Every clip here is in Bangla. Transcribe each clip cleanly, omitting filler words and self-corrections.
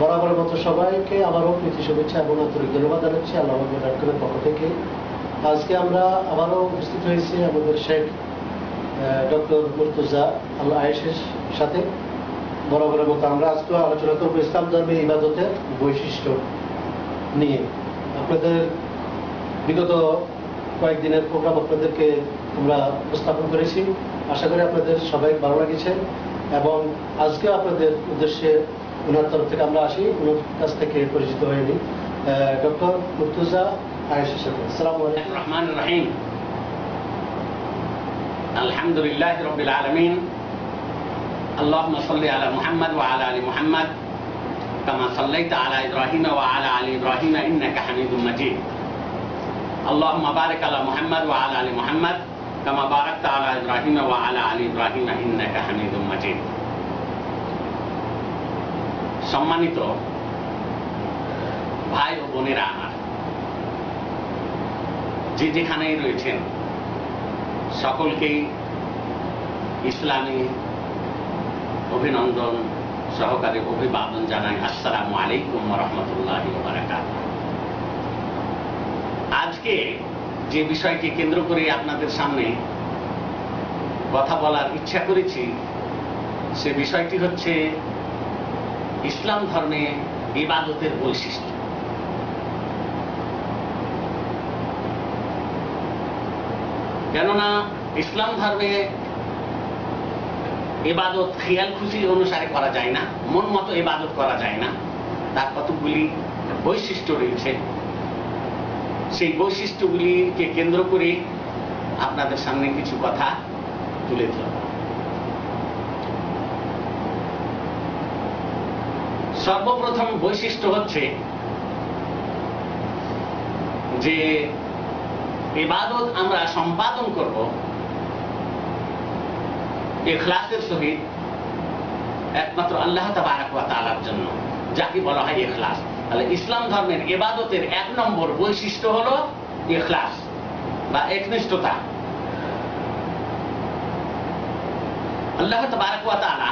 বরাবরের মতো সবাইকে আবারও প্রীতি শুভেচ্ছা এবং আন্তরিক ধন্যবাদ জানাচ্ছি আল্লাহ রাব্বুল পক্ষ থেকে। আজকে আমরা আবারও উপস্থিত হয়েছি আমাদের শেখ ডক্টর মুর্তজা আল আয়েশের সাথে। বরাবরের মতো আমরা আজকে আলোচনা করবো ইসলাম ধর্মে ইবাদতের বৈশিষ্ট্য নিয়ে। আপনাদের বিগত কয়েকদিনের প্রোগ্রাম আপনাদেরকে আমরা উপস্থাপন করেছি, আশা করি আপনাদের সবাই ভালো লাগছে এবং আজকে আপনাদের উদ্দেশ্যে ওনার তরফ থেকে আমরা আসি, ওনার কাছ থেকে পরিচিত হয়ে নিই ডক্টর মুর্তজা আয়েশের সাথে। আসসালামু আলাইকুম। রহমানির রহিম। আলহামদুলিল্লাহ রাব্বিল আলামিন। আল্লাহুম্মা সাল্লি আলা মুহাম্মাদ ওয়া আলা আলি মুহাম্মাদ কামা সাল্লাইতা আলা ইব্রাহিম ওয়া আলা আলি ইব্রাহিম ইন্নাকা হামিদুম মাজিদ। আল্লাহুম্মা বারিক আলা মুহাম্মাদ ওয়া আলা আলি মুহাম্মাদ কামা বারাকতা আলা ইব্রাহিম ওয়া আলা আলি ইব্রাহিম ইন্নাকা হামিদুম মাজিদ। সম্মানিত ভাই ও বোনেরা আমার, যে যেখানেই রয়েছেন সকলকেই ইসলামী অভিনন্দন সহকারে অভিবাদন জানাই। আসসালামু আলাইকুম ওয়া রাহমাতুল্লাহি ওয়া বারাকাতুহু। আজকে যে বিষয়কে কেন্দ্র করে আপনাদের সামনে কথা বলার ইচ্ছা করেছি, সে বিষয়টি হচ্ছে ইসলাম ধর্মে ইবাদতের বৈশিষ্ট্য। কেননা ইসলাম ধর্মে ইবাদত খেয়াল খুশি অনুসারে করা যায় না, মন মতো ইবাদত করা যায় না। তার কতগুলি বৈশিষ্ট্য রয়েছে, সেই বৈশিষ্ট্যগুলিকে কেন্দ্র করে আপনাদের সামনে কিছু কথা তুলে ধরব। সর্বপ্রথম বৈশিষ্ট্য হচ্ছে যে ইবাদত আমরা সম্পাদন করব ইখলাসের সহিত একমাত্র আল্লাহ তাবারক ওয়া তাআলার জন্য, যাকে বলা হয় ইখলাস। তাহলে ইসলাম ধর্মের ইবাদতের এক নম্বর বৈশিষ্ট্য হলো ইখলাস বা একনিষ্ঠতা। আল্লাহ তাবারক ওয়া তাআলা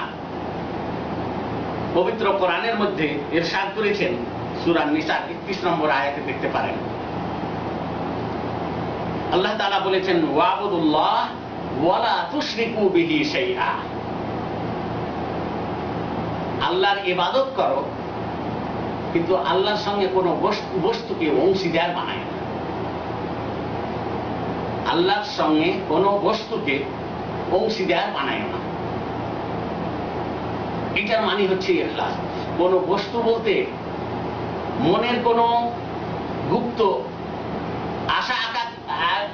পবিত্র কোরআনের মধ্যে ইরশাদ করেছেন, সূরা নিসার 31 নম্বর আয়াতে দেখতে পারেন। আল্লাহ তাআলা বলেছেন, ওয়াবুদুল্লাহ ওয়ালা তুশরিকু বিহি শাইআ। আল্লাহর ইবাদত করো, কিন্তু আল্লাহর সঙ্গে কোনো বস্তুকে অংশীদার বানায় না। আল্লাহর সঙ্গে কোনো বস্তুকে অংশীদার বানায় না। এটার মানে হচ্ছে ইখলাস। কোন বস্তু বলতে মনের কোন গুপ্ত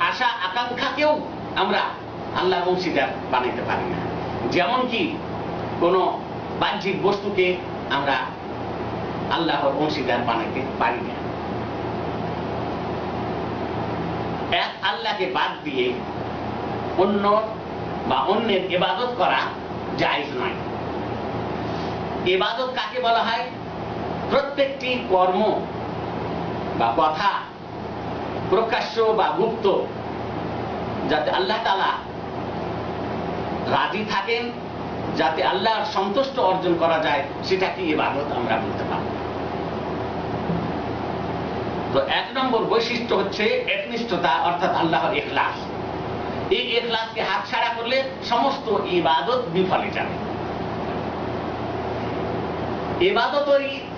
আশা আকাঙ্ক্ষাকেও আমরা আল্লাহর অংশীদার বানাইতে পারি না। যেমন কি কোন বাহ্যিক বস্তুকে আমরা আল্লাহর অংশীদার বানাইতে পারি না। এক আল্লাহকে বাদ দিয়ে অন্য বা অন্যের ইবাদত করা জায়েজ নয়। ইবাদত কাকে বলা হয়? প্রত্যেকটি কর্ম বা কথা, প্রকাশ্য বা গুপ্ত, যাতে আল্লাহ তাআলা রাজি থাকেন, যাতে আল্লাহর সন্তুষ্ট অর্জন করা যায়, সেটাকে ইবাদত আমরা বলতে পারি। তো এক নম্বর বৈশিষ্ট্য হচ্ছে একনিষ্ঠতা, অর্থাৎ আল্লাহর ইখলাস। এই ইখলাসকে হাতছাড়া করলে সমস্ত ইবাদত বিফলে যাবে।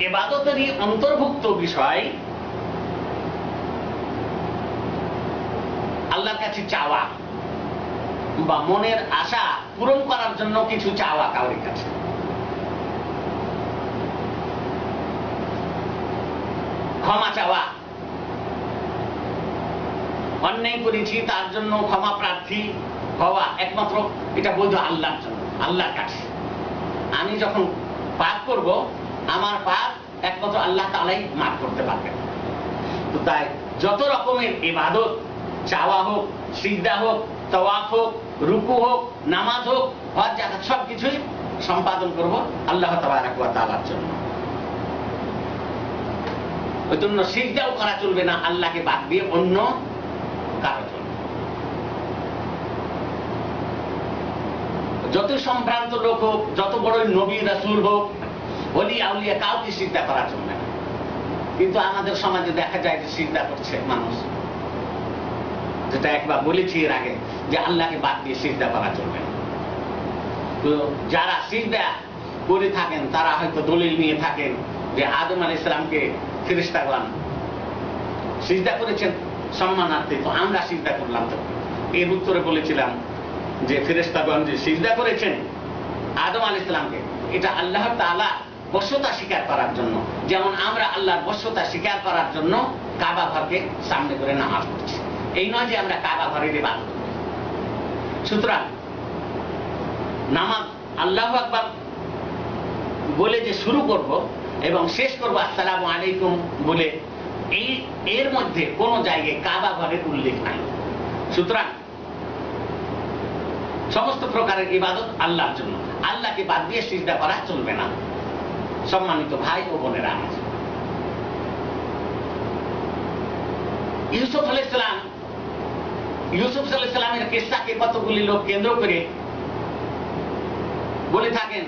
ইবাদতেরই অন্তর্ভুক্ত বিষয় আল্লাহর কাছে চাওয়া বা মনের আশা পূরণ করার জন্য কিছু চাওয়া কাউরির কাছে। ক্ষমা চাওয়া, অন্যায় করেছি তার জন্য ক্ষমা প্রার্থী হওয়া, একমাত্র এটা বৈধ আল্লাহর জন্য, আল্লাহর কাছে। আমি যখন পাপ করব, আমার পাপ একমাত্র আল্লাহ তাআলাই মাফ করতে পারবেন। তো তাই যত রকমের ইবাদত, চাওয়া হোক, সিজদা হোক, তাওয়াফ হোক, রুকু হোক, নামাজ হোক, হজ যাকাত, সবকিছুই সম্পাদন করব আল্লাহ তাবারক ওয়া তাআলার জন্য। ওই জন্য সিজদাও করা চলবে না আল্লাহকে বাদ দিয়ে অন্য কারো জন্য। যত সম্ভ্রান্ত লোক হোক, যত বড় নবী রাসূল হোক, ওলি আউলিয়া, কাউকে সিজদা করা চলবে না। কিন্তু আমাদের সমাজে দেখা যায় যে সিজদা করছে মানুষ, যেটা একবার বলেছি এর আগে, যে আল্লাহকে বাদ দিয়ে সিজদা করা চলবে না। তো যারা সিজদা করে থাকেন তারা হয়তো দলিল নিয়ে থাকেন যে আদম আলাইহিস সালামকে ফেরেশতাগণ সিজদা করেছেন সম্মানার্থে, তো আমরা সিজদা করলাম। তো এর উত্তরে বলেছিলাম যে ফেরেশতাগণ যে সিজদা করেছেন আদম আলাইহিস সালামকে, এটা আল্লাহ তাআলা বশ্যতা স্বীকার করার জন্য, যেমন আমরা আল্লাহর বশ্যতা স্বীকার করার জন্য কাবা ঘরকে সামনে করে নামাজ পড়ছি। এই নয় যে আমরা কাবা ঘরের ইবাদত করি। সুতরাং নামাজ আল্লাহু আকবার বলে যে শুরু করব এবং শেষ করব আসসালামু আলাইকুম বলে, এর মধ্যে কোনো জায়গায় কাবা ঘরের উল্লেখ নাই। সুতরাং সমস্ত প্রকারের ইবাদত আল্লাহর জন্য, আল্লাহকে বাদ দিয়ে সিজদা করা চলবে না। সম্মানিত ভাই ও বোনেরা, ইউসুফ আলাইহিস সালামের কিসসাকে কতগুলি লোক কেন্দ্র করে বলে থাকেন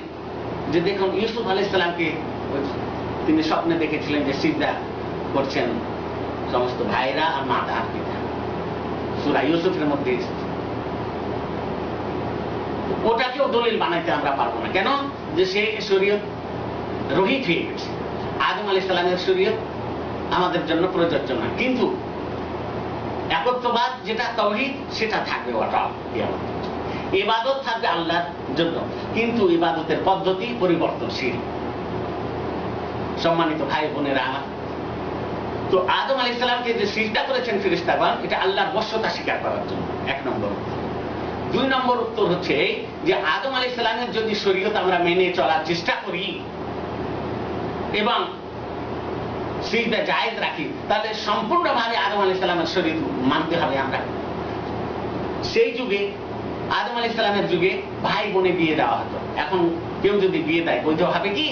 যে দেখুন ইউসুফ আলাইহিস সালামকে তিনি স্বপ্নে দেখেছিলেন যে সিজদা করছেন সমস্ত ভাইরা আর মাতা আর পিতা, সূরা ইউসুফের মধ্যে এসেছে। ওটাকেও দলিল বানাইতে আমরা পারবো না। কেন? যে সে শরীয়ত রহিত হয়ে গেছে। আদম আলাইহিস সালামের শরীয়ত আমাদের জন্য প্রযোজ্য না, কিন্তু একত্ববাদ যেটা তাওহীদ সেটা থাকবে অটল। ইবাদত থাকবে আল্লাহর জন্য, কিন্তু ইবাদতের পদ্ধতি পরিবর্তনশীল। সম্মানিত ভাই বোনেরা আমার, তো আদম আলাইহিস সালামকে যে সিজদা করেছেন ফেরেশতাগণ, এটা আল্লাহর বশ্যতা স্বীকার করার জন্য, এক নম্বর। 2 নম্বর উত্তর হচ্ছে যে আদম আলাইহিস সালামের যদি শরীয়ত আমরা মেনে চলার চেষ্টা করি এবং সিজদা জায়েজ রাখি, তাহলে সম্পূর্ণভাবে আদম আলাইহিস সালামের শরীয়ত মানতে হবে আমরা। সেই যুগে আদম আলাইহিস সালামের যুগে ভাই বোনে বিয়ে দেওয়া হতো। এখন কেউ যদি বিয়ে দেয় বৈধ হবে কি?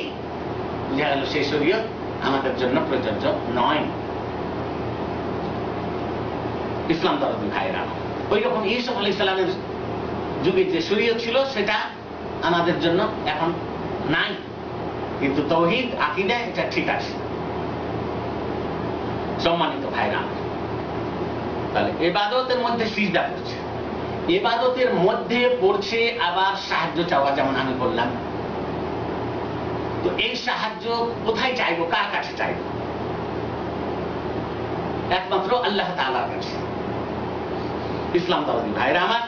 বুঝা গেল সেই শরীয়ত আমাদের জন্য প্রযোজ্য নয়। ইসলাম দরদি ভাইরা, ওই রকম ইউসুফ আলাইহিস সালামের যুগে যে শরীয়ত ছিল সেটা আমাদের জন্য এখন নাই, কিন্তু তাওহীদ আকীদা এটা ঠিক আছে। সম্মানিত ভাইরা, তাহলে ইবাদতের মধ্যে সিজদা করছে, ইবাদতের মধ্যে পড়ছে আবার সাহায্য চাওয়া, যেমন আমি বললাম। তো এই সাহায্য কোথায় চাইবো, কার কাছে চাইবো? একমাত্র আল্লাহ তাআলার কাছে। ইসলাম ধর্মের ভাইরা আমার,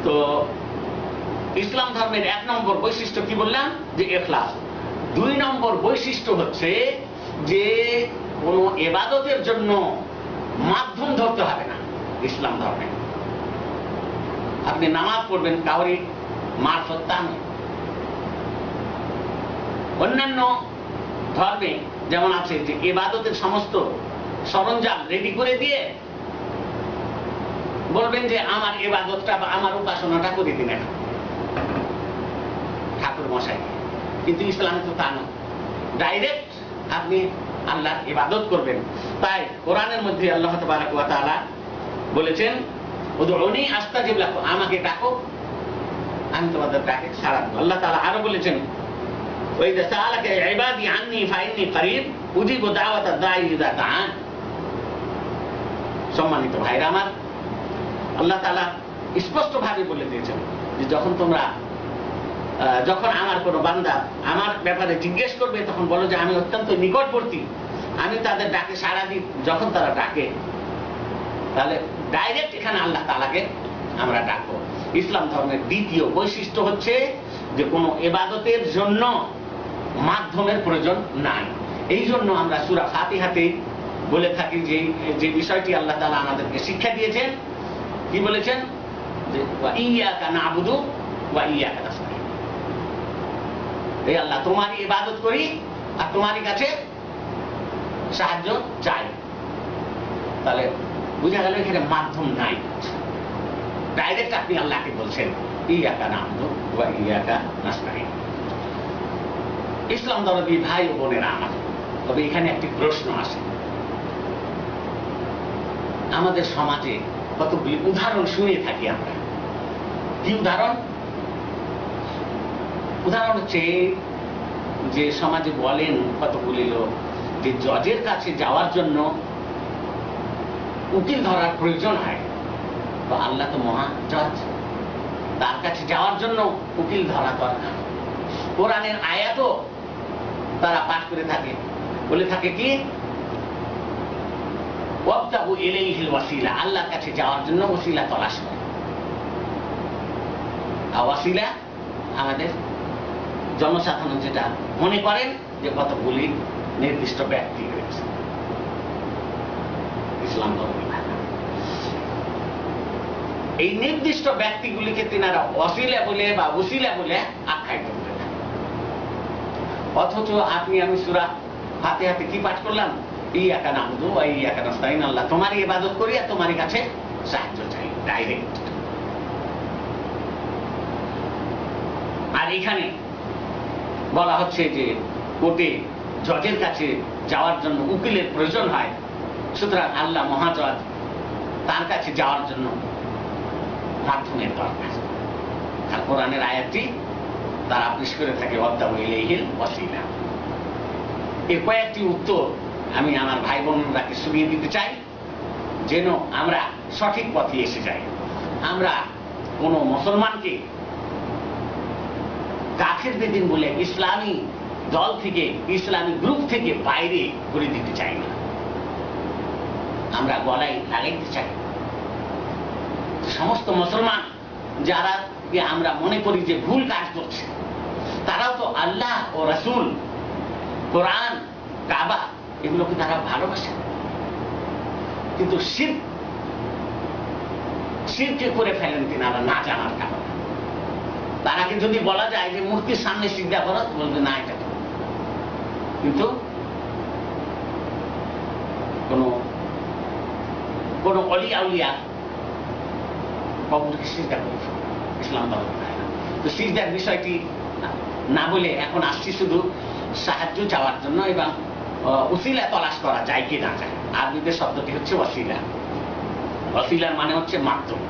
তো ইসলাম ধর্মের 1 নম্বর বৈশিষ্ট্য কি বললাম? যে ইখলাস। 2 নম্বর বৈশিষ্ট্য হচ্ছে যে কোন ইবাদতের জন্য মাধ্যম ধরতে হবে না। ইসলাম ধর্মে আপনি নামাজ পড়বেন কাউরি মারফত তা নয়। অন্যান্য ধর্মে যেমন আছে যে ইবাদতের সমস্ত সরঞ্জাম রেডি করে দিয়ে বলবেন যে আমার ইবাদতটা বা আমার উপাসনাটা করে দিন এখন ঠাকুর মশাই, কিন্তু ইসলামে তো তা নয়। ডাইরেক্ট আপনি আল্লাহর ইবাদত করবেন। তাই কোরআনের মধ্যে আল্লাহ তাবারাক ওয়া তাআলা বলেছেন, উদউনি আস্তাজিব লাকুম, আমাকে ডাকো আমি তোমাদের ডাকে সাড়া দেব। আল্লাহ তাআলা আরো বলেছেন, ওয়া ইযা সাআলাকা ইবাদি আন্নী ফাইন্নী করিব উজিবু দাওয়াতাদ দাঈ ইযা দাআন। সম্মানিত ভাইরা আমার, আল্লাহ তাআলা স্পষ্ট ভাবে বলে দিয়েছেন যে যখন আমার কোনো বান্দা আমার ব্যাপারে জিজ্ঞেস করবে তখন বলো যে আমি অত্যন্ত নিকটবর্তী, আমি তাদের ডাকে সাড়া দিই যখন তারা ডাকে। তাহলে ডাইরেক্ট এখানে আল্লাহ তাআলাকে আমরা ডাকবো। ইসলাম ধর্মের দ্বিতীয় বৈশিষ্ট্য হচ্ছে যে কোনো ইবাদতের জন্য মাধ্যমের প্রয়োজন নাই। এই জন্য আমরা সূরা ফাতিহাতে বলে থাকি যে বিষয়টি আল্লাহ তাআলা আমাদেরকে শিক্ষা দিয়েছেন, কি বলেছেন? যে ওয়া ইয়্যাকা না'বুদু ওয়া ইয়্যাকা নাস্তাঈন। এই আল্লাহ তোমারই ইবাদত করি আর তোমারই কাছে সাহায্য চাই। তাহলে বুঝা গেল এখানে মাধ্যম নাই, ডাইরেক্ট আপনি আল্লাহকে বলছেন ইয়্যাকা না'বুদু ওয়া ইয়্যাকা নাস্তাঈন। ইসলাম দরদি ভাই ও বোনেরা আমার, তবে এখানে একটি প্রশ্ন আসে। আমাদের সমাজে কতগুলি উদাহরণ শুনে থাকি আমরা। কি উদাহরণ? উদাহরণ হচ্ছে যে সমাজে বলেন কতগুলি লোক যে জজের কাছে যাওয়ার জন্য উকিল ধরার প্রয়োজন হয়, তো আল্লাহ তো মহা জজ, তার কাছে যাওয়ার জন্য উকিল ধরা দরকার। কোরআনের আয়াতও তারা পাঠ করে থাকে, বলে থাকে কি ওয়াবতাগু ইলাইহিল ওয়াসিলা, আল্লাহর কাছে যাওয়ার জন্য ওসিলা তলাশ করে। আর ওয়াসিলা আমাদের জনসাধারণ যেটা মনে করেন যে কতগুলি নির্দিষ্ট ব্যক্তি রয়েছে, ইসলাম ধর্মী ভাষা এই নির্দিষ্ট ব্যক্তিগুলিকে তিনারা ওয়াসিলা বলে বা ওসিলা বলে আখ্যায়িত করে থাকেন। অথচ আপনি আমি সূরা ফাতিহাতে কি পাঠ করলাম, ইয়াকা নাবুদু ওয়া ইয়াকা নাস্তাইন, আল্লাহ তোমারই ইবাদত করি আর তোমারই কাছে সাহায্য চাই, ডাইরেক্ট। আর এখানে বলা হচ্ছে যে কোর্টে জজের কাছে যাওয়ার জন্য উকিলের প্রয়োজন হয়, সুতরাং আল্লাহ মহাজজ, তার কাছে যাওয়ার জন্য মাধ্যমের দরকার। আর কোরআনের আয়াতটি তারা পেশ করে থাকে ওয়াবতাগু ইলাইহিল ওয়াসিলা। এই কয়েকটি উত্তর আমি আমার ভাই বোনরাকে শুনিয়ে দিতে চাই, যেন আমরা সঠিক পথে এসে যাই। আমরা কোন মুসলমানকে কাফের বেদিন বলে ইসলামী দল থেকে, ইসলামী গ্রুপ থেকে বাইরে করে দিতে চাই না, আমরা গলায় লাগাইতে চাই। সমস্ত মুসলমান যারা আমরা মনে করি যে ভুল কাজ করছে, তারাও তো আল্লাহ ও রাসূল, কোরআন, কাবা এগুলোকে তারা ভালোবাসেন, কিন্তু শিরকে করে ফেলেন তিনারা না জানার কারণে। তারাকে যদি বলা যায় যে মূর্তির সামনে সিজদা করো, বলবে না এটা করো, কিন্তু কোন অলি আউলিয়া কবরকে সিজদা করছে, ইসলাম ধর্ম না। তো সিজদার বিষয়টি না বলে এখন আসছি শুধু সাহায্য চাওয়ার জন্য এবং ওসিলা তলাশ করা যায় কি না যায়। আরবিতে শব্দটি হচ্ছে ওয়াসিলা। ওয়াসিলার মানে হচ্ছে মাধ্যম,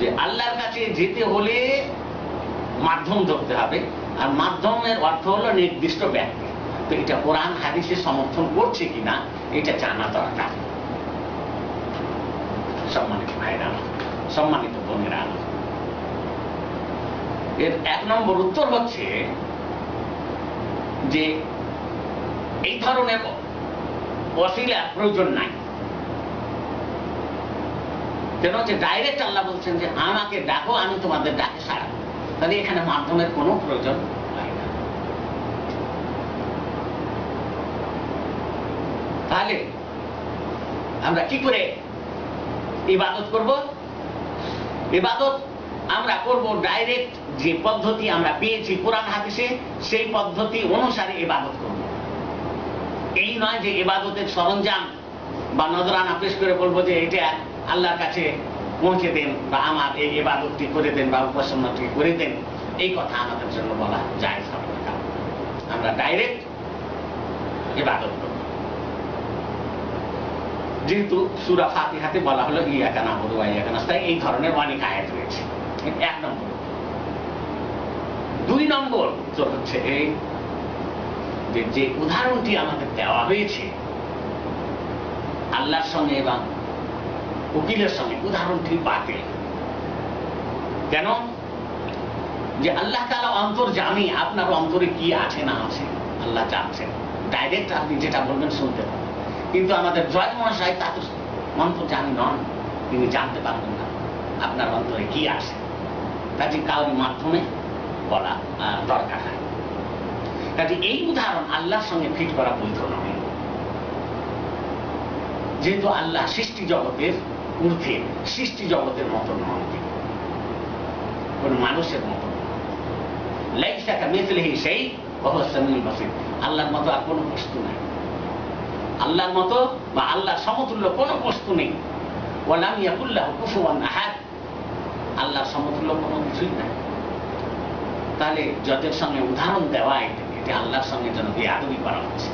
যে আল্লাহর কাছে যেতে হলে মাধ্যম ধরতে হবে, আর মাধ্যমের অর্থ হলো নির্দিষ্ট ব্যক্তি। তো এটা কোরআন হাদিসে সমর্থন করছে কিনা এটা জানা দরকার। সম্মানিত ভাইরা, সম্মানিত বোনেরা, এর 1 নম্বর উত্তর হচ্ছে যে এই ধরনের ওয়াসিলার প্রয়োজন নাই। কেন যে ডাইরেক্ট আল্লাহ বলছেন যে আমাকে ডাকো, আমি তোমাদের ডাকে সাড়া। তাহলে এখানে মাধ্যমের কোনো প্রয়োজন হয় না। তাহলে আমরা কি করে ইবাদত করব? ইবাদত আমরা করব ডাইরেক্ট যে পদ্ধতি আমরা পেয়েছি কোরআন হাদিসে, সেই পদ্ধতি অনুসারে ইবাদত করব। এই নয় যে ইবাদতের সরঞ্জাম বা নজরানা পেশ করে বলবো যে এটা আল্লাহর কাছে পৌঁছে দেন বা আমার এই ইবাদতটি করে দেন বা উপাসনাটি করে দেন, এই কথা আমাদের জন্য বলা জায়েজ হবে না। আমরা ডাইরেক্ট ইবাদত করব। যেহেতু সূরা ফাতিহাতে বলা হলো ইয়াকা নাবুদু ওয়া ইয়াকা নাস্তাইন, এই ধরনের অনেক আয়াত রয়েছে। 1 নম্বর। 2 নম্বর উত্তর হচ্ছে এই যে উদাহরণটি আমাদের দেওয়া হয়েছে আল্লাহর সঙ্গে এবং উকিলের সঙ্গে, উদাহরণটি বাতিল। কেন? যে আল্লাহ তাআলা অন্তর্যামী, আপনার অন্তরে কি আছে না আছে আল্লাহ জানছেন। ডাইরেক্ট আপনি যেটা বলবেন শুনতে পাবেন, কিন্তু আমাদের জজ মহাশয় তা তো অন্তর্যামী নন, তিনি জানতে পারবেন না আপনার অন্তরে কি আছে। কাজে কারোর মাধ্যমে বলা দরকার হয়। কাজে এই উদাহরণ আল্লাহর সঙ্গে ফিট করা বৈধ নয়, যেহেতু আল্লাহ সৃষ্টি জগতের ঊর্ধ্বে, সৃষ্টি জগতের মতো নন, কোন মানুষের মতো। লাইসা কামিসলিহি শাই ওয়া হুয়াস সামিউল বাসীর, আল্লাহর মতো আর কোনো বস্তু নাই, আল্লাহর মতো বা আল্লাহর সমতুল্য কোনো বস্তু নেই। ওয়া লাম ইয়াকুল লাহু কুফুয়ান আহাদ, আল্লাহর সমতুল্য কোনো কিছুই নাই। তাহলে জজের সঙ্গে উদাহরণ দেওয়া এটা আল্লাহর সঙ্গে যেন বেয়াদবি করা হচ্ছে,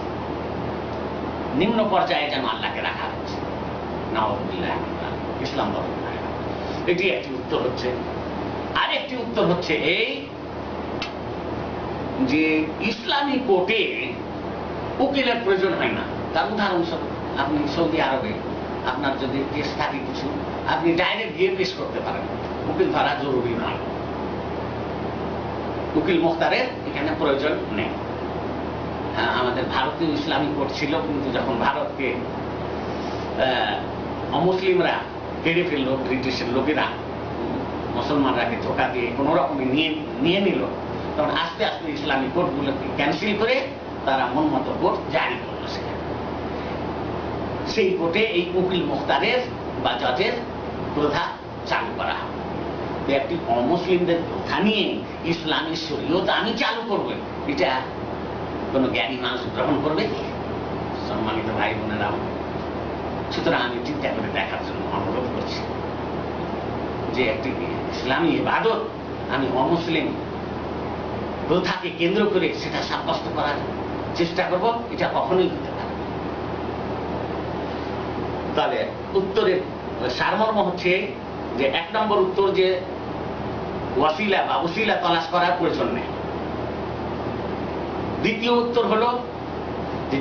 নিম্ন পর্যায়ে যেন আল্লাহকে রাখা হচ্ছে। নাউযুবিল্লাহ, ইসলাম ধর্ম। এটি একটি উত্তর হচ্ছে। আরেকটি একটি উত্তর হচ্ছে এই যে ইসলামী কোর্টে উকিলের প্রয়োজন হয় না। তার উদাহরণস্বরূপ আপনি সৌদি আরবে আপনার যদি কেস থাকে কিছু, আপনি ডাইরেক্ট গিয়ে পেশ করতে পারেন, উকিল ধরা জরুরি নয়, উকিল মুখতারের এখানে প্রয়োজন নেই। হ্যাঁ, আমাদের ভারতীয় ইসলামী কোর্ট ছিল, কিন্তু যখন ভারতকে অমুসলিমরা কেড়ে ফেললো, ব্রিটিশের লোকেরা মুসলমানরাকে ধোকা দিয়ে কোনো রকমে নিয়ে নিল, তখন আস্তে আস্তে ইসলামী কোর্টগুলোকে ক্যান্সেল করে তারা মন মতো কোর্ট জারি করলো। সেখানে সেই কোর্টে এই উকিল মুখতারের বা জজের প্রথা চালু করা হবে। একটি অমুসলিমদের প্রথা নিয়ে ইসলামী শরীয়ত আমি চালু করবো, এটা কোন জ্ঞানী মানুষ গ্রহণ করবে? সম্মানিত ভাই বোনেরা, সুতরাং আমি চিন্তা করে দেখার জন্য অনুরোধ করছি যে একটি ইসলামী ইবাদত আমি অমুসলিম প্রথাকে কেন্দ্র করে সেটা সাব্যস্ত করার চেষ্টা করব, এটা কখনোই হতে পারে। তাহলে উত্তরের সারমর্ম হচ্ছে যে 1 নম্বর উত্তর যে ওয়াসিলা বা উসিলা তলাশ করার প্রয়োজন নেই। দ্বিতীয় উত্তর হলো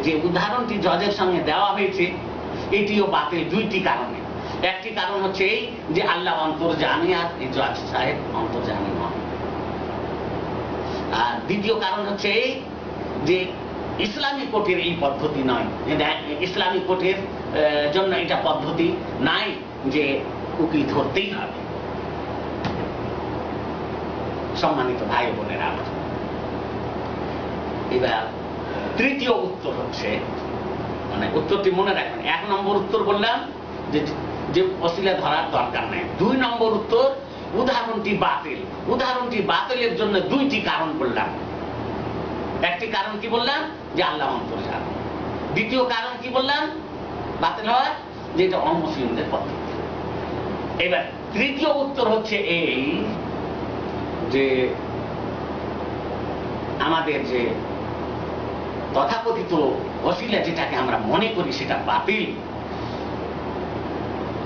যে উদাহরণটি জজের সঙ্গে দেওয়া হয়েছে এটিও বাতিল 2টি কারণে। একটি কারণ হচ্ছে এই যে আল্লাহ অন্তর্জামী আর এই জজ সাহেব অন্তর্জামী নন। আর দ্বিতীয় কারণ হচ্ছে এই যে ইসলামী কোর্টের এই পদ্ধতি নয়, ইসলামী কোর্টের জন্য এটা পদ্ধতি নাই যে উকিল ধরতেই হবে। সম্মানিত ভাই বোনেরা আমার, এবার তৃতীয় উত্তর হচ্ছে, মানে উত্তরটি মনে রাখবেন, 1 নম্বর উত্তর বললাম যে ওসিলা ধরার দরকার নেই। 2 নম্বর উত্তর উদাহরণটি বাতিল। উদাহরণটি বাতিলের জন্য 2টি কারণ বললাম। একটি কারণ কি বললাম? যে আল্লাহ অন্তর্জামী। দ্বিতীয় কারণ কি বললাম বাতিল হওয়ার? যে এটা অমুসলিমদের পদ্ধতি। এবার তৃতীয় উত্তর হচ্ছে এই যে আমাদের যে তথাকথিত ওসিলা যেটাকে আমরা মনে করি সেটা বাতিল,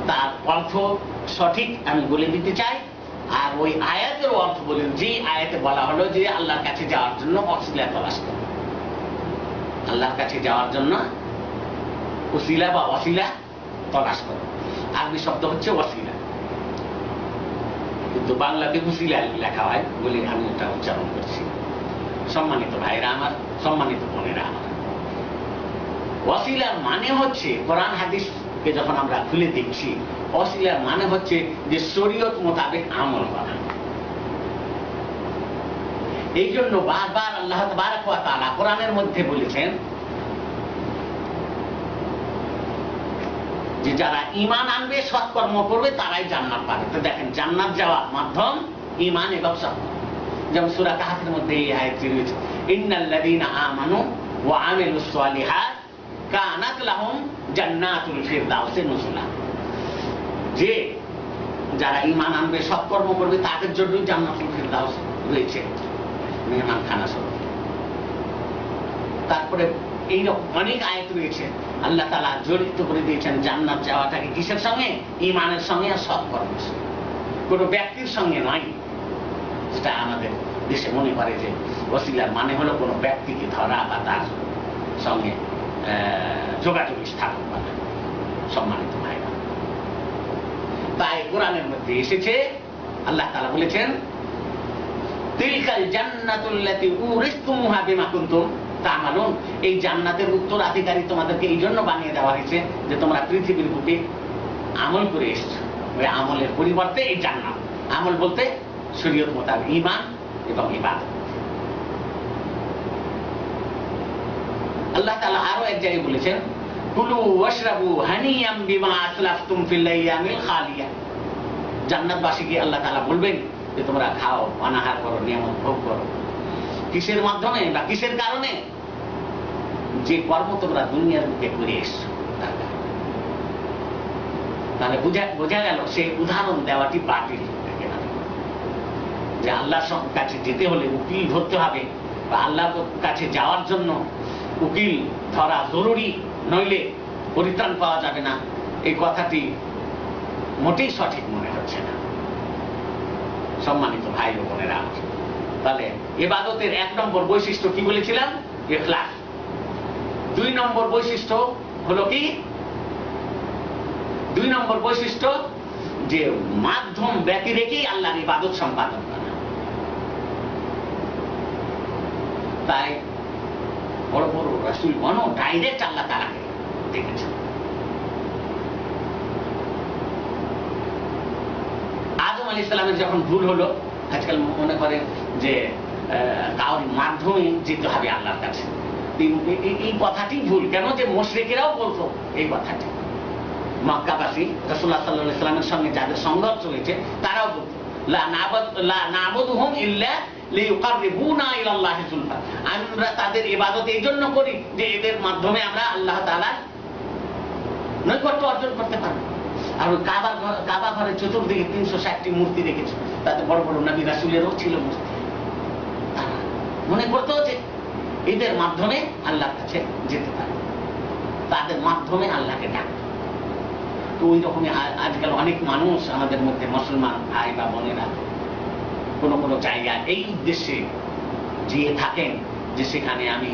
তার অর্থ সঠিক আমি বলে দিতে চাই। আর ওই আয়াতের অর্থ বলেন, যে আয়াতে বলা হলো যে আল্লাহর কাছে যাওয়ার জন্য ওসিলা তলাশ করো, আল্লাহর কাছে যাওয়ার জন্য উসিলা বা ওসিলা তলাশ করো। আরবি শব্দ হচ্ছে ওসিলা, কিন্তু বাংলাতে উসিলা লেখা হয় বলে আমি এটা উচ্চারণ করছি। সম্মানিত ভাইরা আমার, সম্মানিত বোনেরা আমার, ওসিলার মানে হচ্ছে, কোরআন হাদিসকে যখন আমরা খুলে দেখছি, ওসিলার মানে হচ্ছে যে শরীয়ত মোতাবেক আমল করা। এই জন্য বারবার আল্লাহ তাবারক ওয়া তাআলা কোরআনের মধ্যে বলেছেন যে যারা ঈমান আনবে, সৎকর্ম করবে, তারাই জান্নাত পাবে। তো দেখেন, জান্নাত যাওয়ার মাধ্যম ঈমান এবং সৎকর্ম। যেমন সূরা কাহফের মধ্যে এই আয়াতটি রয়েছে, ইন্নাল্লাযীনা আমানু ওয়া আমিলুস সালিহাত কানাত লাহুম জান্নাতুল ফিরদাউসি নুজুলা। যে যারা ঈমান আনবে, সৎকর্ম করবে, তাদের জন্যই জান্নাতুল ফিরদাউস রয়েছে, মেহমানখানা স্বরূপ। তারপরে এইরকম অনেক আয়াত রয়েছে, আল্লাহ তাআলা জড়িত করে দিয়েছেন জান্নাত যাওয়াটাকে কিসের সঙ্গে? ঈমানের সঙ্গে আর সৎকর্মের সঙ্গে, কোনো ব্যক্তির সঙ্গে নয়। সেটা আমাদের দেশে মনে করে যে ওসিলার মানে হলো কোনো ব্যক্তিকে ধরা বা তার সঙ্গে যোগাযোগ স্থাপন করা। সম্মানিত ভাইরা, তাই কোরআনের মধ্যে এসেছে, আল্লাহ তাআলা বলেছেন, তিলকাল জান্নাতুল্লাতী উরিসতুমুহা বিমা কুনতুম তা'মালুন। এই জান্নাতের উত্তরাধিকারী তোমাদেরকে এই জন্য বানিয়ে দেওয়া হয়েছে যে তোমরা পৃথিবীর বুকে আমল করে এসেছো। ওই আমলের পরিবর্তে এই জান্নাত। আমল বলতে শরীয়ত মোতাবেক ঈমান এবং ইবাদত। আল্লাহ তাআলা আরো এক জায়গায় বলেছেন, কুলু ওয়াশরাবু হানিয়াম বিমা আসলাফতুম ফিল আইয়ামিল খালিয়া। জান্নাতবাসীকে আল্লাহ তাআলা বলবেন যে তোমরা খাও, অনাহার করো, নিয়ামত ভোগ করো। কিসের মাধ্যমে বা কিসের কারণে? যে কর্ম তোমরা দুনিয়ার বুকে করে এসছো। তাহলে বোঝা গেল সেই উদাহরণ দেওয়াটি বাতিল। যে আল্লাহর কাছে যেতে হলে উকিল ধরতে হবে, বা আল্লাহর কাছে যাওয়ার জন্য উকিল ধরা জরুরি, নইলে পরিত্রাণ পাওয়া যাবে না, এই কথাটি মোটেই সঠিক মনে হচ্ছে না। সম্মানিত ভাই ও বোনেরা, তাহলে ইবাদতের 1 নম্বর বৈশিষ্ট্য কি বলেছিলাম? ইখলাস। 2 নম্বর বৈশিষ্ট্য হলো কি? 2 নম্বর বৈশিষ্ট্য যে মাধ্যম ব্যতি রেখেই আল্লাহর ইবাদত সম্পাদন করা। তাই বড় বড় রাসূলগণ ডাইরেক্ট আল্লাহ তাআলাকে দেখেছেন। আদম আলাইহিস সালামের যখন ভুল হলো, আজকাল মনে করে যে কারোর মাধ্যমে যেতে হবে আল্লাহর কাছে। এই কথাটি ভুল। কেন? যে মুশরিকেরাও বলতো এই কথাটি। মক্কাবাসী রাসূলুল্লাহ সাল্লাল্লাহু আলাইহি ওয়াসাল্লামের সঙ্গে যাদের সংঘর্ষ হয়েছে তারাও বলতো লা নাবুদুহুম ইল্লা লিইউকাররিবুনা ইলাল্লাহি যুলফা। আমরা তাদের ইবাদত এই জন্য করি যে এদের মাধ্যমে আমরা আল্লাহ তাআলার নৈকট্য অর্জন করতে পারব। আর ওই কাবা ঘরের চতুর্দিকে 360টি মূর্তি রেখেছে, তাতে বড় বড় নবী রাসূলেরও ছিল মূর্তি। তারা মনে করতো যে এদের মাধ্যমে আল্লাহর কাছে যেতে পারে, তাদের মাধ্যমে আল্লাহকে ডাকবে। তো ওই রকমই আজকাল অনেক মানুষ আমাদের মধ্যে, মুসলমান ভাই বা বোনেরা, কোনো কোনো জায়গায় এই উদ্দেশ্যে যেয়ে থাকেন যে সেখানে আমি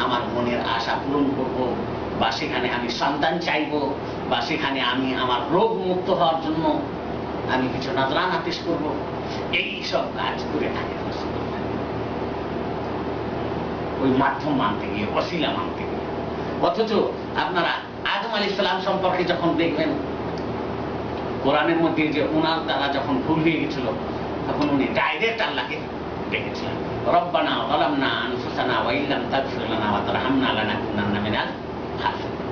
আমার মনের আশা পূরণ করব, বা সেখানে আমি সন্তান চাইব, বা সেখানে আমি আমার রোগ মুক্ত হওয়ার জন্য আমি কিছু নজরানা পেশ করব, এই সব কাজ করে থাকেন ওই মাধ্যম মানতে গিয়ে, ওসিলা মানতে গিয়ে। অথচ আপনারা আদম আলাইহিস সালাম সম্পর্কে যখন দেখবেন কোরআনের মধ্যে, যে ওনার দ্বারা যখন ভুল হয়ে গেছিল তখন উনি ডাইরেক্ট আল্লাহকে ডেকেছিলেন, রব্বানা যালামনা আনফুসানা ওয়া ইল্লাম তাগফির লানা ওয়া তারহামনা লানাকুনান্না মিনাল খাসিরিন।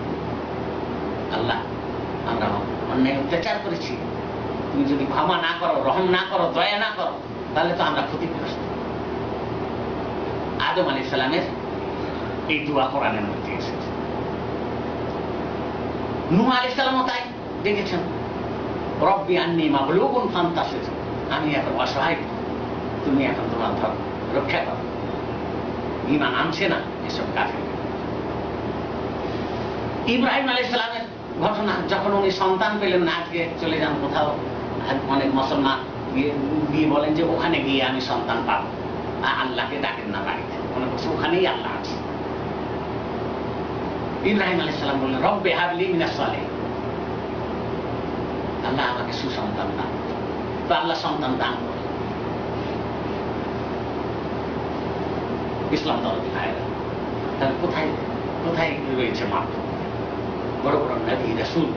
আল্লাহ, আমরা অন্যায় অত্যাচার করেছি, তুমি যদি ক্ষমা না করো, রহম না করো, দয়া না করো, তাহলে তো আমরা ক্ষতিগ্রস্ত। আদম আলাইহিস সালামের এই দোয়া কোরআনের মধ্যে এসেছে। নূহ আলাইহিস সালামও তাই দেখেছেন, রব্বি আন্নী মাগলুবুন ফান্তাসির, আমি এখন অসহায়, তুমি এখন তোমার ধর্ম রক্ষা করো। ঈমান আনছে না এসব কাফের। ইব্রাহিম আলাইহিস সালামের ঘটনা, যখন উনি সন্তান পেলেন না, আজকে চলে যান কোথাও, অনেক মুসলমান গিয়ে বলেন যে ওখানে গিয়ে আমি সন্তান পাবো, আল্লাহকে ডাকেন না বাড়িতে, মনে করছে ওখানেই আল্লাহ আছে। ইব্রাহিম আলাইহিস সালাম বললেন, রব্বি হাবলি মিনাস সালিহিন, আল্লাহ আমাকে সুসন্তান দান। তো আল্লাহ সন্তান দান করলেন। ইসলাম দরদি ভাইরা, তাহলে কোথায় কোথায় রয়েছে মাত্র? বড় বড় নবী রাসূল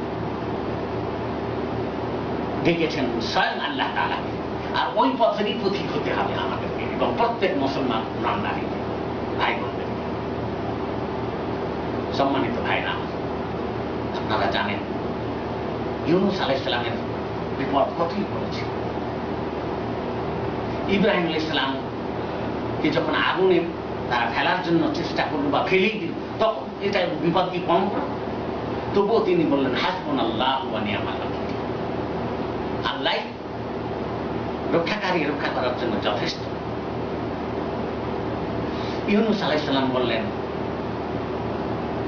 ডেকেছেন স্বয়ং আল্লাহ তাআলাকে, আর ওই পথেরই পথিক হতে হবে আমাদেরকে এবং প্রত্যেক মুসলমান নারী ভাই বোনদের। সম্মানিত ভাইরা, আপনারা জানেন ইউনূস আলাইহিস সালামের বিপদ কঠিন করেছে। ইব্রাহিম আলাইহিস সালামকে যখন আগুনে তারা ফেলার জন্য চেষ্টা করলো বা ফেলেই দিল, তখন এটা বিপদ কি কম করল? তবুও তিনি বললেন, হাসবুনাল্লাহু ওয়া নি'মাল ওয়াকিল, আল্লাহ রক্ষাকারী, রক্ষা করার জন্য যথেষ্ট। ইউনূস আলাইহিস সালাম বললেন,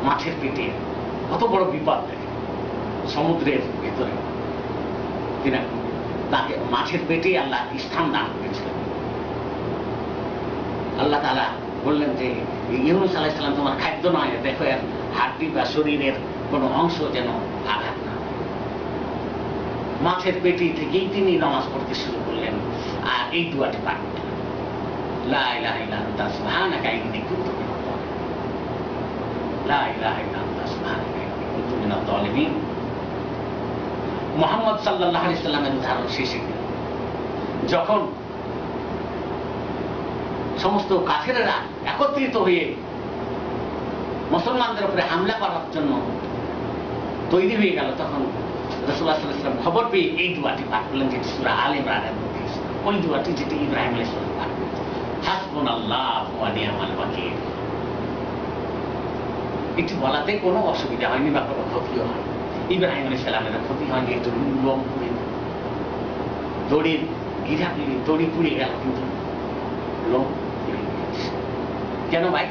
মাছের পেটে কত বড় বিপদ, সমুদ্রের ভেতরে তাকে মাছের পেটে আল্লাহ স্থান দান করেছিলেন। আল্লাহ তাআলা বললেন যে ইউনূস আলাইহিস সালাম তোমার খাদ্য নয়, দেখো এর হাড্ডি বা শরীরের কোনো অংশ যেন আঘাত না। মাছের পেটি থেকেই তিনি নামাজ পড়তে শুরু করলেন, আর এই দোয়াটি পাঠ করলেন, লা ইলাহা ইল্লা আনতা সুবহানাকা ইন্নী কুনতু মিনাজ জালিমিন, লা ইলাহা ইল্লা আনতা সুবহানাকা ইন্নী কুনতু মিনাজ জালিমিন। মুহাম্মদ সাল্লাল্লাহু আলাইহি সাল্লামের উদাহরণ শেষে যখন সমস্ত কাফেররা একত্রিত হয়ে মুসলমানদের উপরে হামলা করার জন্য তৈরি হয়ে গেল, তখন রাসূলুল্লাহ সাল্লাল্লাহু আলাইহি ওয়াসাল্লাম খবর পেয়ে এই দোয়াটি পাঠ করলেন, যেটি সূরা আলে ইমরানের মধ্যে আছে। ওই দোয়াটি যেটি ইব্রাহিম আলাইহিস সালাম পাঠ করলেন, হাসবুনাল্লাহু ওয়া নি'মাল ওয়াকিল। এটি বলাতে কোনো অসুবিধা হয়নি বা কোনো ক্ষতিও হয়নি। ইব্রাহিম আলাইহিস সালামের ক্ষতি হয়নি, একটু লোম পুড়ে দড়ির গিরা পুড়ে, দড়ি পুড়ে গেল, কিন্তু লোম পুড়ে গেছে। কেন ভাই?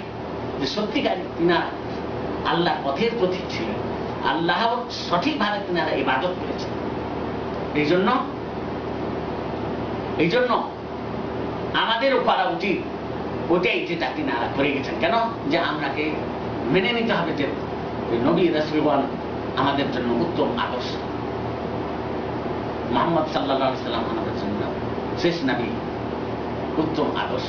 যে সত্যিকারী তিনারা আল্লাহর পথের পথিক ছিলেন, আল্লাহ সঠিকভাবে তিনারা ইবাদত করেছেন। এই জন্য এই জন্য আমাদেরও করা উচিত ওটাই, যেটা তিনারা করে গেছেন। কেন? যে আমরাকে মেনে নিতে হবে যে নবী রাসূলগণ আমাদের জন্য উত্তম আদর্শ, মুহাম্মদ সাল্লাল্লাহু আলাইহি সাল্লাম আমাদের জন্য শেষ নবী, উত্তম আদর্শ।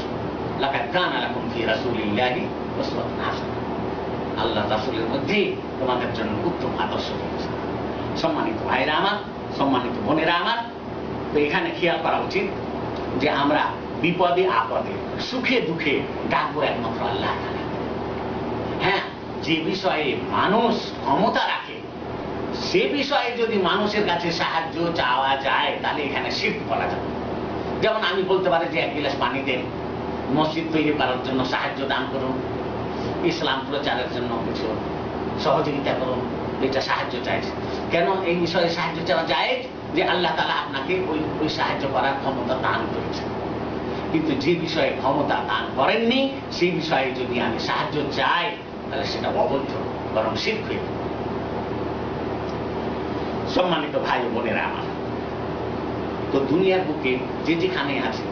লাকাদ কানা লাকুম ফি রাসূলিল্লাহি উসওয়াতুন হাসানাহ, আল্লাহ রাসূলের মধ্যে তোমাদের জন্য উত্তম আদর্শ রয়েছে। সম্মানিত ভাইরা আমার, সম্মানিত বোনেরা আমার, তো এখানে খেয়াল করা উচিত যে আমরা বিপদে আপদে সুখে দুঃখে ডাকবো একমাত্র আল্লাহ তাআলা। হ্যাঁ, যে বিষয়ে মানুষ ক্ষমতা রাখে সে বিষয়ে যদি মানুষের কাছে সাহায্য চাওয়া যায় তাহলে এখানে শিরক করা যাবে। যেমন আমি বলতে পারি যে 1 গিলাস পানি দেন, মসজিদ তৈরি করার জন্য সাহায্য দান করুন, ইসলাম প্রচারের জন্য কিছু সহযোগিতা করুন, এটা সাহায্য চাইছে। কেন এই বিষয়ে সাহায্য চাওয়া যায়? যে আল্লাহ তাআলা আপনাকে ওই সাহায্য করার ক্ষমতা দান করেছেন। কিন্তু যে বিষয়ে ক্ষমতা দান করেননি সেই বিষয়ে যদি আমি সাহায্য চাই তাহলে সেটা অবৈধ, বরং শিরক হয়ে যাবে। সম্মানিত ভাই ও বোনেরা আমার, তো দুনিয়ার বুকে যে যেখানে আছে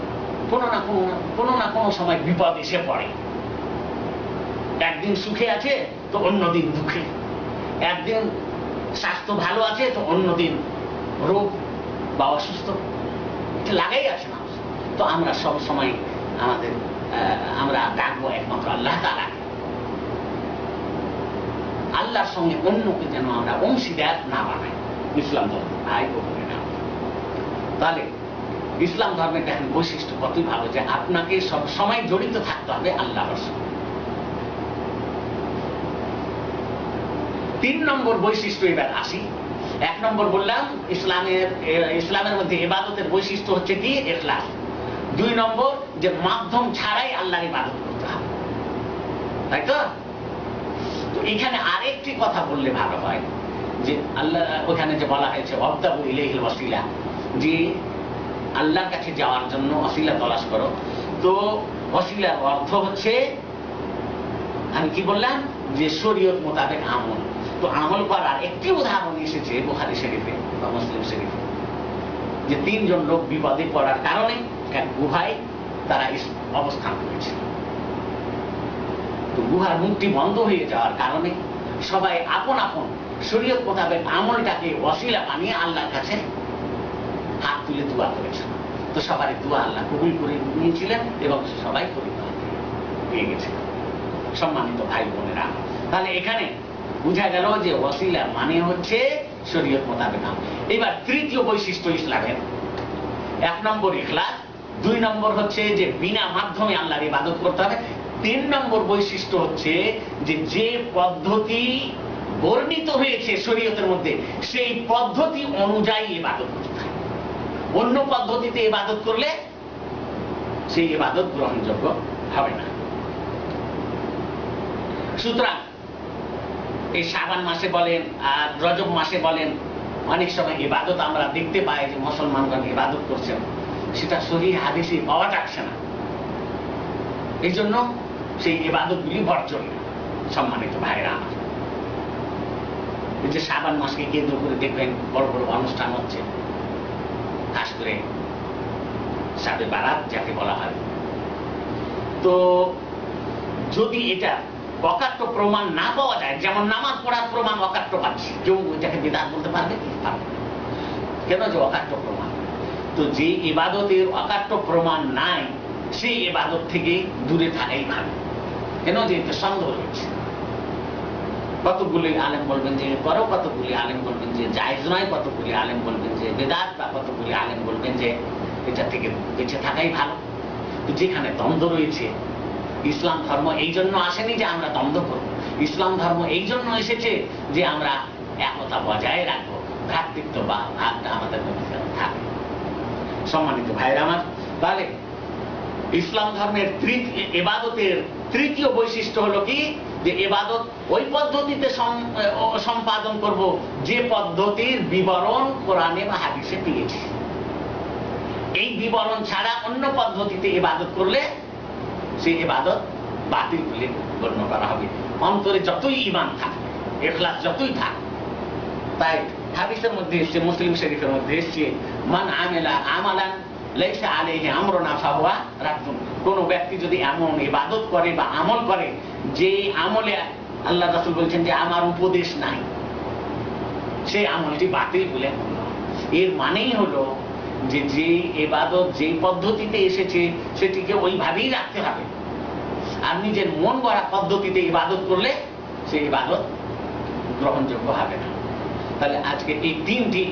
কোনো না কোনো সময় বিপদ এসে পড়ে। একদিন সুখে আছে তো অন্যদিন দুঃখে, একদিন স্বাস্থ্য ভালো আছে তো অন্যদিন রোগ বা অসুস্থ লাগাই আছে না। তো আমরা সব সময় আমরা ডাকবো একমাত্র আল্লাহ তাআলা। আল্লাহর সঙ্গে অন্যকে যেন আমরা অংশীদার না বানাই। ইসলাম ধর্ম ভাই বলবে না। তাহলে ইসলাম ধর্মের দেখেন বৈশিষ্ট্য কতই ভালো, যে আপনাকে সব সময় জড়িত থাকতে হবে আল্লাহর সঙ্গে। 3 নম্বর বৈশিষ্ট্য এবার আসি। 1 নম্বর বললাম ইসলামের মধ্যে ইবাদতের বৈশিষ্ট্য হচ্ছে কি? ইখলাস। 2 নম্বর যে মাধ্যম ছাড়াই আল্লাহর ইবাদত করতে হবে, তাই তো? তো এখানে আরেকটি কথা বললে ভালো হয়, যে আল্লাহ ওখানে যে বলা হয়েছে ওয়াবতাগু ইলাইহিল ওয়াসিলা, যে আল্লাহর কাছে যাওয়ার জন্য ওসিলা তলাশ করো। তো ওসিলার অর্থ হচ্ছে, আমি কি বললাম, যে শরীয়ত মোতাবেক আমল। তো আমল করার একটি উদাহরণ এসেছে বুখারী শরীফে বা মুসলিম শরীফে, যে 3 জন লোক বিপদে পড়ার কারণে এক গুহায় তারা অবস্থান করেছে। তো গুহার মুখটি বন্ধ হয়ে যাওয়ার কারণে সবাই আপন আপন শরীয়ত মোতাবেক আমলটাকে ওসিলা বানিয়ে আল্লাহর কাছে হাত তুলে দোয়া করেছেন। তো সবারই দোয়া আল্লাহ কবুল করে নিয়েছিলেন এবং সবাই পরিবার পেয়ে গেছিলেন। সম্মানিত ভাই বোনেরা, তাহলে এখানে বুঝা গেল যে ওসিলা মানে হচ্ছে শরীয়ত মোতাবেক আমল। এবার তৃতীয় বৈশিষ্ট্য ইসলামের, 1 নম্বর ইখলাস, 2 নম্বর হচ্ছে যে বিনা মাধ্যমে আল্লাহর ইবাদত করতে হবে, 3 নম্বর বৈশিষ্ট্য হচ্ছে যে পদ্ধতি বর্ণিত হয়েছে শরীয়তের মধ্যে সেই পদ্ধতি অনুযায়ী ইবাদত করতে হবে। অন্য পদ্ধতিতে ইবাদত করলে সেই ইবাদত গ্রহণযোগ্য হবে না। সুতরাং এই শাবান মাসে বলেন আর রজব মাসে বলেন, অনেক সময় ইবাদত আমরা দেখতে পাই যে মুসলমানগণ ইবাদত করছেন, সেটা সহিহ হাদিসে পাওয়া যাচ্ছে না। এই জন্য সেই ইবাদতগুলি বর্জনীয়। সম্মানিত ভাইরা আমার, এই যে শাবান মাসকে কেন্দ্র করে দেখবেন বড় বড় অনুষ্ঠান হচ্ছে, খাস করে শাবে বারাত যাকে বলা হয়। তো যদি এটা অকাট্য প্রমাণ না পাওয়া যায়, যেমন নামাজ পড়ার প্রমাণ অকাট্য পাচ্ছি, কেউ এটাকে বিদআত বলতে পারবে? পারবে না। কেন? যে অকাট্য প্রমাণ। তো যে ইবাদতের অকাট্য প্রমাণ নাই সেই ইবাদত থেকে দূরে থাকাই ভালো। কেন? যে এতে সন্দেহ রয়েছে। কতগুলি আলেম বলবেন যে করো, কতগুলি আলেম বলবেন যে জায়েজ নয়, কতগুলি আলেম বলবেন যে বিদআত, বা কতগুলি আলেম বলবেন যে এটা থেকে বেঁচে থাকাই ভালো। তো যেখানে দ্বন্দ্ব রয়েছে, ইসলাম ধর্ম এই জন্য আসেনি যে আমরা দ্বন্দ্ব করব। ইসলাম ধর্ম এই জন্য এসেছে যে আমরা একতা বজায় রাখবো, ভ্রাতৃত্ব বা ভাবটা আমাদের মধ্যে থাকবে। সম্মানিত ভাইরা আমার, তাহলে ইসলাম ধর্মের ইবাদতের তৃতীয় বৈশিষ্ট্য হলো কি? যে ইবাদত ওই পদ্ধতিতে সম্পাদন করব যে পদ্ধতির বিবরণ কোরআনে বা হাদিসে পেয়েছি। এই বিবরণ ছাড়া অন্য পদ্ধতিতে ইবাদত করলে সেই ইবাদত বাতিল বলে গণ্য করা হবে, অন্তরে যতই ঈমান থাকে, ইখলাস যতই থাকে। তাই হাদিসের মধ্যে এসছে, মুসলিম শরীফের মধ্যে এসছে, মান আমিলা আমালান লাইসা আলাইহি আমরুনা ফাহুয়া রাদ্দুন। কোন ব্যক্তি যদি এমন ইবাদত করে বা আমল করে যে আমলে আল্লাহ রাসূল বলছেন যে আমার উপদেশ নাই, সেই আমলটি বাতিল বলে গণ্য হয়। এর মানেই হলো যে যে ইবাদত যেই পদ্ধতিতে এসেছে সেটিকে ওইভাবেই রাখতে হবে, আর নিজের মন গড়া পদ্ধতিতে ইবাদত করলে সেই ইবাদত গ্রহণযোগ্য হবে না। তাহলে আজকে এই তিনটি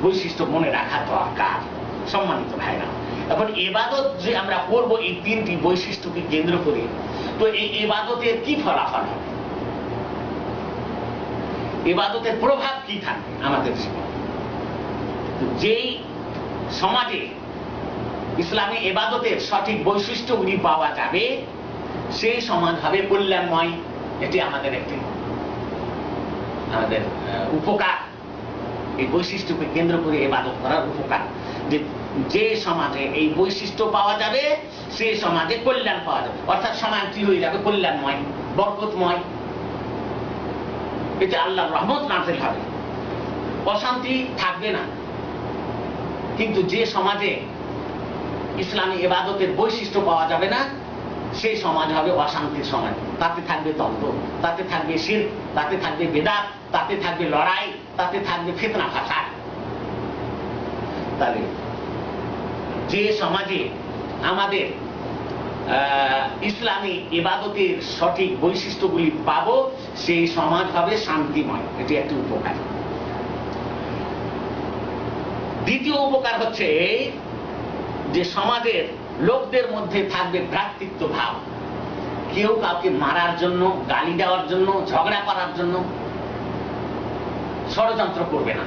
বৈশিষ্ট্য মনে রাখা দরকার সম্মানিত ভাইরা। এখন ইবাদত যে আমরা করব এই তিনটি বৈশিষ্ট্যকে কেন্দ্র করে, তো এই ইবাদতের কি ফলাফল হবে, ইবাদতের প্রভাব কি থাকবে আমাদের জীবনে। যেই সমাজে ইসলামী ইবাদতের সঠিক বৈশিষ্ট্যগুলি পাওয়া যাবে সেই সমাজ হবে কল্যাণময়। এটি আমাদের একটি উপকার, এই বৈশিষ্ট্যকে কেন্দ্র করে ইবাদত করার উপকার। যে সমাজে এই বৈশিষ্ট্য পাওয়া যাবে সেই সমাজে কল্যাণ পাওয়া যাবে, অর্থাৎ সমাজটি হয়ে যাবে কল্যাণময়, বরকতময়। এতে আল্লাহর রহমত নাযিল হবে, অশান্তি থাকবে না। কিন্তু যে সমাজে ইসলামী ইবাদতের বৈশিষ্ট্য পাওয়া যাবে না সেই সমাজ হবে অশান্তির সমাজ। তাতে থাকবে দ্বন্দ্ব, তাতে থাকবে শিরক, তাতে থাকবে বিদআত, তাতে থাকবে লড়াই, তাতে থাকবে ফিতনা ফাসাদ। তাহলে যে সমাজে আমাদের ইসলামী ইবাদতের সঠিক বৈশিষ্ট্যগুলি পাবো সেই সমাজ হবে শান্তিময়। এটি একটি উপকার। দ্বিতীয় উপকার হচ্ছে যে সমাজের লোকদের মধ্যে থাকবে ভ্রাতৃত্ব ভাব। কেউ কাউকে মারার জন্য, গালি দেওয়ার জন্য, ঝগড়া করার জন্য ষড়যন্ত্র করবে না,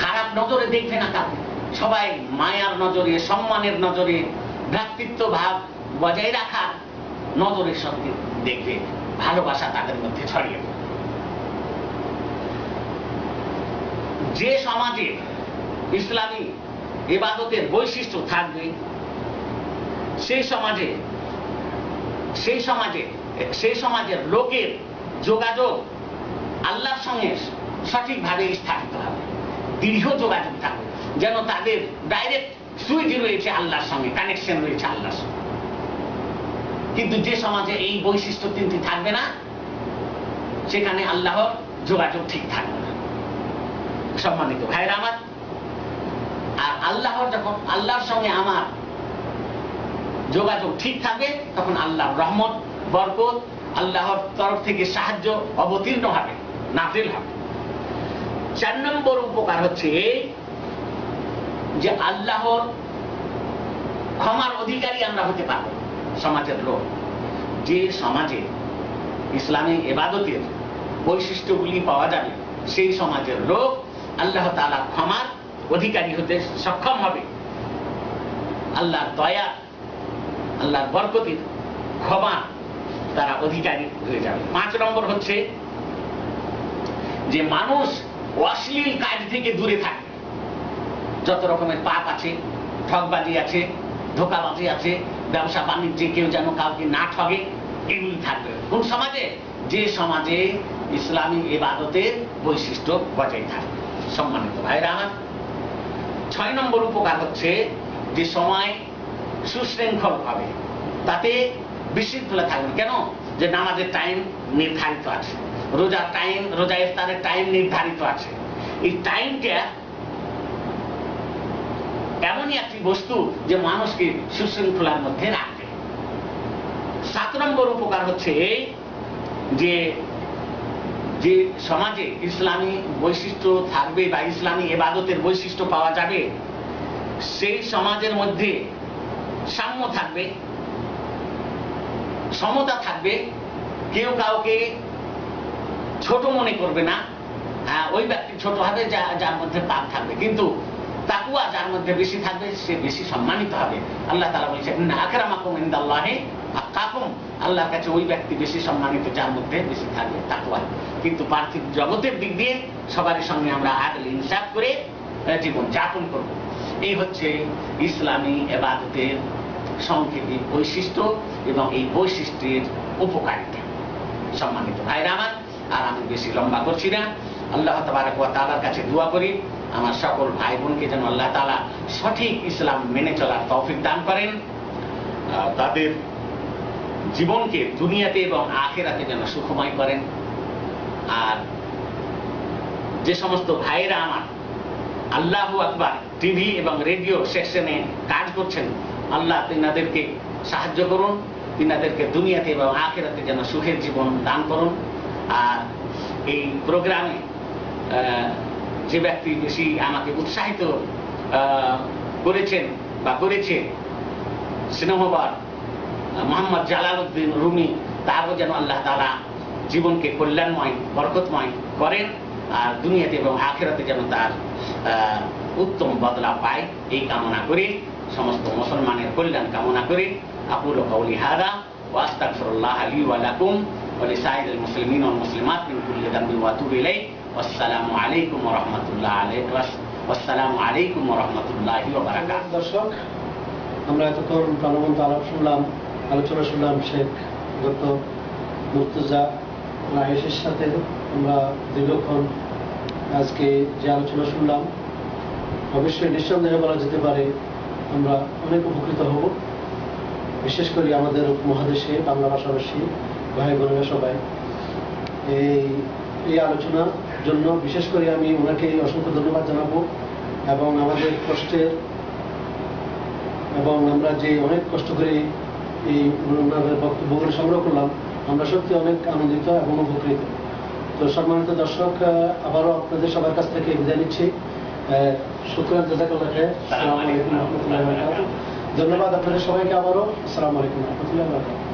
খারাপ নজরে দেখবে না কাউকে। সবাই মায়ার নজরে, সম্মানের নজরে, ভ্রাতৃত্ব ভাব বজায় রাখার নজরের সঙ্গে দেখবে, ভালোবাসা তাদের মধ্যে ছড়িয়ে পড়বে। যে সমাজে ইসলামী ইবাদতের বৈশিষ্ট্য থাকবে সেই সমাজের লোকের যোগাযোগ আল্লাহর সঙ্গে সঠিকভাবে স্থাপিত হবে, দৃঢ় যোগাযোগ থাকবে, যেন তাদের ডাইরেক্ট সুইচ রয়েছে আল্লাহর সঙ্গে, কানেকশন রয়েছে আল্লাহর সঙ্গে। কিন্তু যে সমাজে এই বৈশিষ্ট্য তিনটি থাকবে না সেখানে আল্লাহর যোগাযোগ ঠিক থাকবে না। সম্মানিত ভাইরা আমার, আর যখন আল্লাহর সঙ্গে আমার যোগাযোগ ঠিক থাকবে তখন আল্লাহর রহমত, বরকত, আল্লাহর তরফ থেকে সাহায্য অবতীর্ণ হবে, নাযিল হবে। 4 নম্বর উপকার হচ্ছে যে আল্লাহর ক্ষমার অধিকারী আমরা হতে পারব সমাজের লোক। যে সমাজে ইসলামী ইবাদতের বৈশিষ্ট্যগুলি পাওয়া যাবে সেই সমাজের লোক আল্লাহ তাআলার ক্ষমার অধিকারী হতে সক্ষম হবে, আল্লাহর দয়া, আল্লাহর বরকতের, ক্ষমা তারা অধিকারী হয়ে যাবে। 5 নম্বর হচ্ছে যে মানুষ অশ্লীল কাজ থেকে দূরে থাকবে। যত রকমের পাপ আছে, ঠকবাজি আছে, ধোঁকাবাজি আছে, ব্যবসা বাণিজ্যে কেউ যেন কাউকে না ঠগে, এগুলি থাকবে। কোন সমাজে? যে সমাজে ইসলামী ইবাদতের বৈশিষ্ট্য বজায় থাকবে। সম্মানিত ভাইরা আমার, 6 নম্বর উপকার হচ্ছে যে সময় সুশৃঙ্খল হবে, তাতে বিশৃঙ্খলা থাকবে। কেন? যে নামাজের টাইম নির্ধারিত আছে, রোজা ইফতারের টাইম নির্ধারিত আছে। এই টাইমটা এমনই একটি বস্তু যে মানুষকে সুশৃঙ্খলার মধ্যে রাখবে। 7 নম্বর উপকার হচ্ছে যে যে সমাজে ইসলামী বৈশিষ্ট্য থাকবে বা ইসলামী ইবাদতের বৈশিষ্ট্য পাওয়া যাবে সেই সমাজের মধ্যে সাম্য থাকবে, সমতা থাকবে, কেউ কাউকে ছোট মনে করবে না। ওই ব্যক্তি ছোট হবে যার মধ্যে পাপ থাকবে, কিন্তু তাকওয়া যার মধ্যে বেশি থাকবে সে বেশি সম্মানিত হবে। আল্লাহ তাআলা বলেছেন ইন্না আকরামাকুম ইনদাল্লাহি আতকাকুম, আল্লাহর কাছে ওই ব্যক্তি বেশি সম্মানিত যার মধ্যে বেশি থাকবে তাকওয়া। কিন্তু পার্থিব জগতের দিক দিয়ে সবার সঙ্গে আমরা আদল ইনসাফ করে জীবন যাপন করব। এই হচ্ছে ইসলামী ইবাদতের সংক্ষেপে বৈশিষ্ট্য এবং এই বৈশিষ্ট্যের উপকারিতা। সম্মানিত ভাইরা আমার, আর আমি বেশি লম্বা করছি না। আল্লাহ তাবারক ওয়া তাআলার কাছে দোয়া করি আমার সকল ভাই বোনকে যেন আল্লাহ তাআলা সঠিক ইসলাম মেনে চলার তৌফিক দান করেন, তাদের জীবনকে দুনিয়াতে এবং আখিরাতে যেন সুখময় করেন। আর যে সমস্ত ভাইয়েরা আমার আল্লাহু আকবার টিভি এবং রেডিও সেকশনে কাজ করছেন, আল্লাহ তিনাদেরকে সাহায্য করুন, তিনাদেরকে দুনিয়াতে এবং আখিরাতে যেন সুখের জীবন দান করুন। আর এই প্রোগ্রামে যে ব্যক্তি বেশি আমাকে উৎসাহিত করেছেন বা করেছে, স্নেহবার মোহাম্মদ জালালউদ্দিন রুমি, তারও যেন আল্লাহ তাআলা জীবনকে কল্যাণময় বরকতময় করেন, আর দুনিয়াতে এবং আখিরাতে যেন তার উত্তম বদলা পায়, এই কামনা করে, সমস্ত মুসলমানের কল্যাণ কামনা করে আকুলু কাউলি হাদা ওয়া আস্তাগফিরুল্লাহ লি ওয়া লাকুম ওয়া লিসাইরিল মুসলিমিন ওয়াল মুসলিমাত মিন কুল্লি যামবিন ওয়া আতুবু ইলাইহি। ওয়াসসালামু আলাইকুম ওয়া রাহমাতুল্লাহি ওয়াসসালামু আলাইকুম ওয়া রাহমাতুল্লাহি ওয়া বারাকাতুহু। দর্শক, আমরা এতক্ষণ প্রাণবন্ত আলোচনা শুনলাম শেখ ডক্টর মুর্তজা রায়েশের সাথে। আমরা দীর্ঘক্ষণ আজকে যে আলোচনা শুনলাম, অবশ্যই নিঃসন্দেহে বলা যেতে পারে আমরা অনেক উপকৃত হব। বিশেষ করে আমাদের উপমহাদেশে বাংলা ভাষাভাষী ভাই বোনেরা সবাই এই আলোচনার জন্য বিশেষ করে আমি ওনাকে অসংখ্য ধন্যবাদ জানাবো। এবং আমাদের কষ্টের এবং আমরা যে অনেক কষ্ট করে এই ওনাদের বক্তব্যগুলো সংগ্রহ করলাম, আমরা সত্যি অনেক আনন্দিত এবং উপকৃত। তো সম্মানিত দর্শক, আবারও আপনাদের সবার কাছ থেকে বিদায় নিচ্ছি। শুকরান, জাযাকাল্লাহ খায়র। আসসালামু আলাইকুম ওয়া রাহমাতুল্লাহি ওয়া বারাকাতুহু। ধন্যবাদ আপনাদের সবাইকে আবারও। আসসালামু আলাইকুম ওয়া রাহমাতুল্লাহি ওয়া বারাকাতুহু।